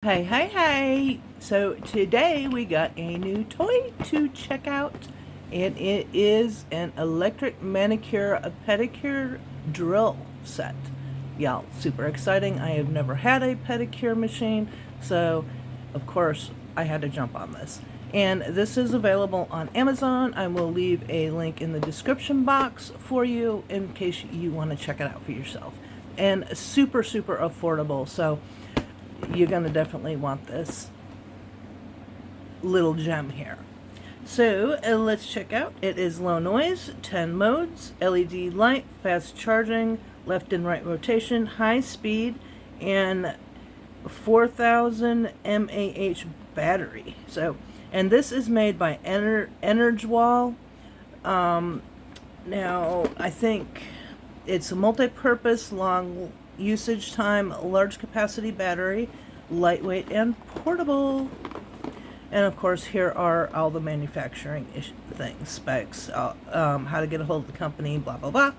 Hey, hey, hey! So today we got a new toy to check out, and it is an electric manicure, a pedicure drill set. Y'all, super exciting. I have never had a pedicure machine, so of course I had to jump on this. And this is available on Amazon. I will leave a link in the description box for you in case you want to check it out for yourself. And super, super affordable, so you're going to definitely want this little gem here. So let's check out. It is low noise, 10 modes, LED light, fast charging, left and right rotation, high speed, and 4000 mAh battery. So, and this is made by Engerwall. Now, I think it's a multi-purpose, long usage time, large capacity battery, lightweight and portable. And of course, here are all the manufacturing things, specs, how to get a hold of the company, blah, blah, blah.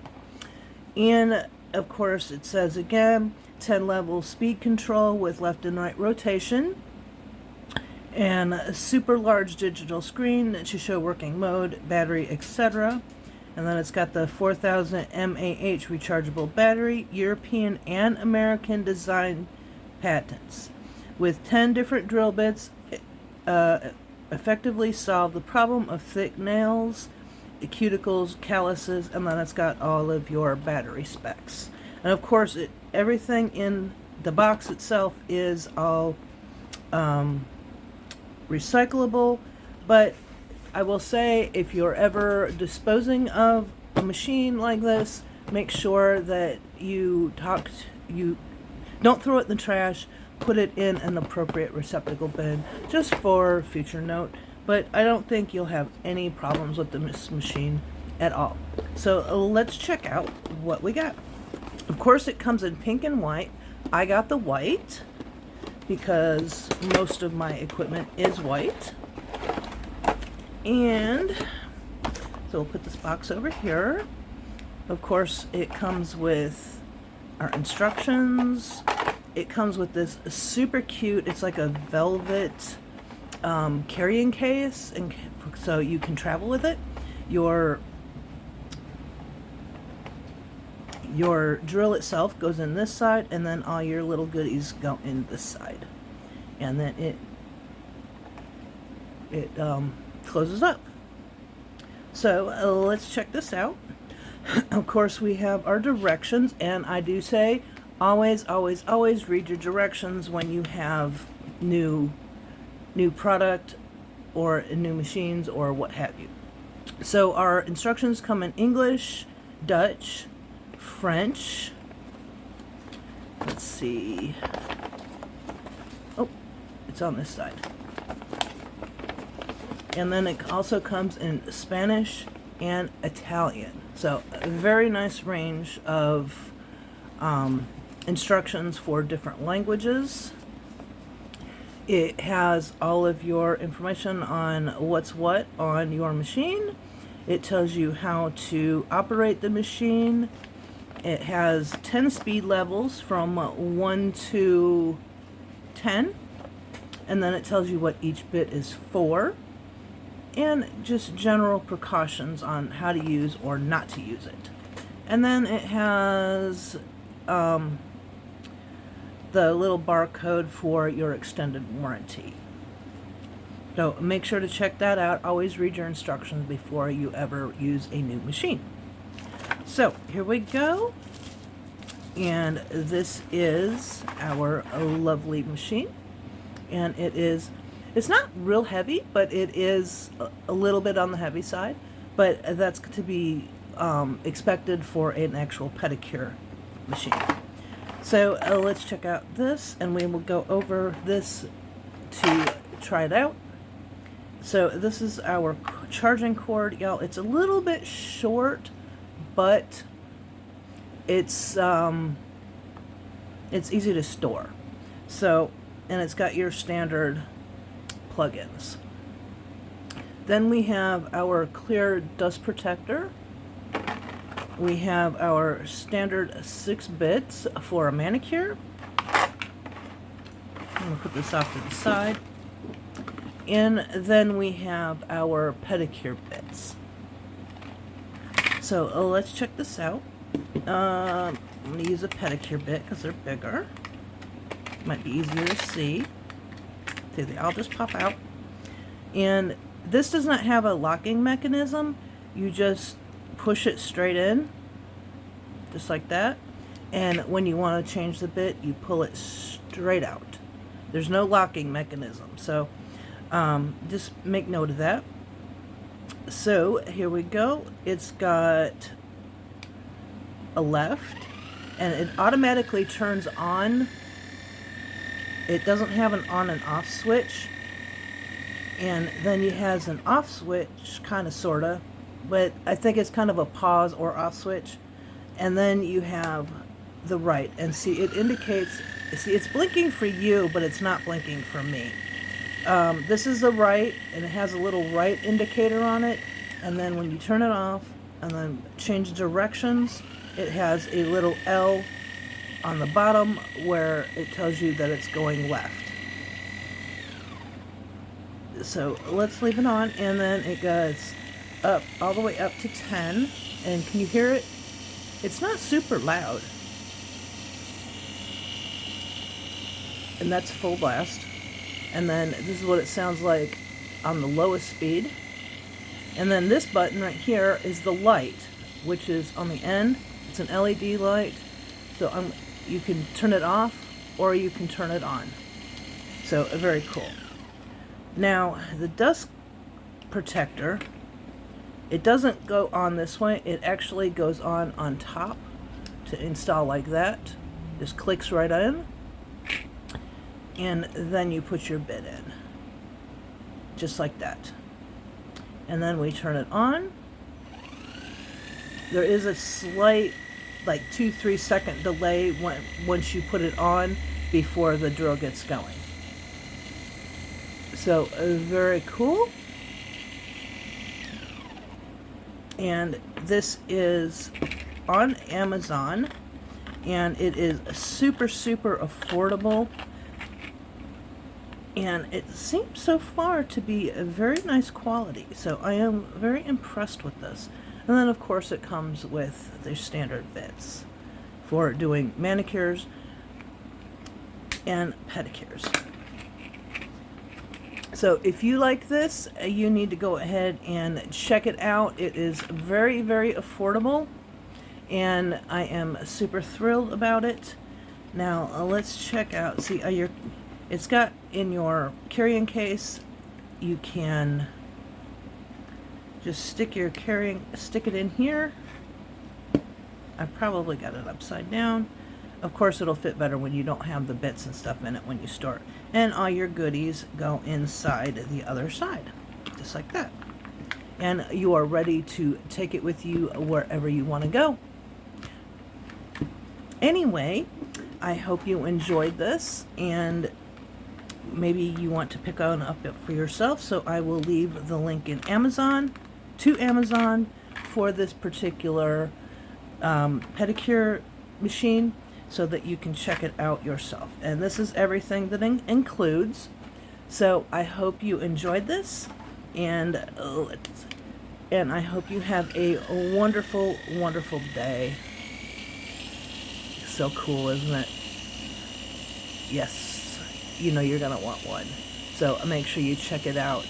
And of course, it says again, 10 level speed control with left and right rotation, and a super large digital screen to show working mode, battery, etc. And then it's got the 4000 mAh rechargeable battery, European and American design patents. With 10 different drill bits, effectively solve the problem of thick nails, cuticles, calluses, and then it's got all of your battery specs. And of course, everything in the box itself is all recyclable, but I will say, if you're ever disposing of a machine like this, make sure that you don't throw it in the trash, put it in an appropriate receptacle bin, just for future note. But I don't think you'll have any problems with this machine at all. So let's check out what we got. Of course, it comes in pink and white. I got the white because most of my equipment is white. And so we'll put this box over here. Of course, it comes with our instructions. It comes with this super cute, it's like a velvet carrying case, and so you can travel with it. Your drill itself goes in this side, and then all your little goodies go in this side. And then it closes up. So let's check this out. Of course, we have our directions, and I do say always, always, always read your directions when you have new product or new machines or what have you. So our instructions come in English, Dutch, French. Let's see. Oh, it's on this side. And then it also comes in Spanish and Italian. So a very nice range of instructions for different languages. It has all of your information on what's what on your machine. It tells you how to operate the machine. It has 10 speed levels from 1 to 10. And then it tells you what each bit is for. And just general precautions on how to use or not to use it. And then it has the little barcode for your extended warranty. So make sure to check that out. Always read your instructions before you ever use a new machine. So here we go. And this is our lovely machine. And it's not real heavy, but it is a little bit on the heavy side. But that's to be expected for an actual pedicure machine. So let's check out this, and we will go over this to try it out. So this is our charging cord, y'all. It's a little bit short, but it's easy to store. So, and it's got your standard plugins. Then we have our clear dust protector. We have our standard 6 bits for a manicure. I'm going to put this off to the side. And then we have our pedicure bits. So let's check this out. I'm going to use a pedicure bit because they're bigger. Might be easier to see. See, they all just pop out. And this does not have a locking mechanism. You just push it straight in, just like that. And when you want to change the bit, you pull it straight out. There's no locking mechanism. So just make note of that. So here we go. It's got a left, and it automatically turns on. It doesn't have an on and off switch. And then it has an off switch, kind of, sort of, but I think it's kind of a pause or off switch. And then you have the right, and see, it indicates, see, it's blinking for you, but it's not blinking for me. This is the right, and it has a little right indicator on it. And then when you turn it off and then change directions, it has a little L on the bottom where it tells you that it's going left. So let's leave it on, and then it goes up, all the way up to 10. And can you hear it? It's not super loud. And that's full blast. And then this is what it sounds like on the lowest speed. And then this button right here is the light, which is on the end. It's an LED light. So you can turn it off or you can turn it on. So very cool. Now, the dust protector, it doesn't go on this way. It actually goes on top to install like that. Just clicks right in. And then you put your bit in. Just like that. And then we turn it on. There is a slight, like 2-3 second delay once you put it on before the drill gets going. So very cool. And this is on Amazon, and it is super affordable, and it seems so far to be a very nice quality. So I am very impressed with this. And then of course it comes with the standard bits for doing manicures and pedicures. So if you like this, you need to go ahead and check it out. It is very affordable, and I am super thrilled about it. Now let's check out, see, it's got in your carrying case, you can just stick it in here. I probably got it upside down. Of course, it'll fit better when you don't have the bits and stuff in it when you store it. And all your goodies go inside the other side, just like that. And you are ready to take it with you wherever you want to go. Anyway, I hope you enjoyed this, and maybe you want to pick one up for yourself. So I will leave the link in Amazon, for this particular pedicure machine, so that you can check it out yourself. And this is everything that includes. So I hope you enjoyed this, and I hope you have a wonderful day. So cool, isn't it? Yes, you know you're gonna want one. So make sure you check it out.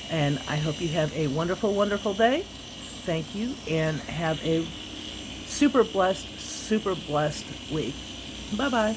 And I hope you have a wonderful day. Thank you, and have a super blessed week. Bye-bye.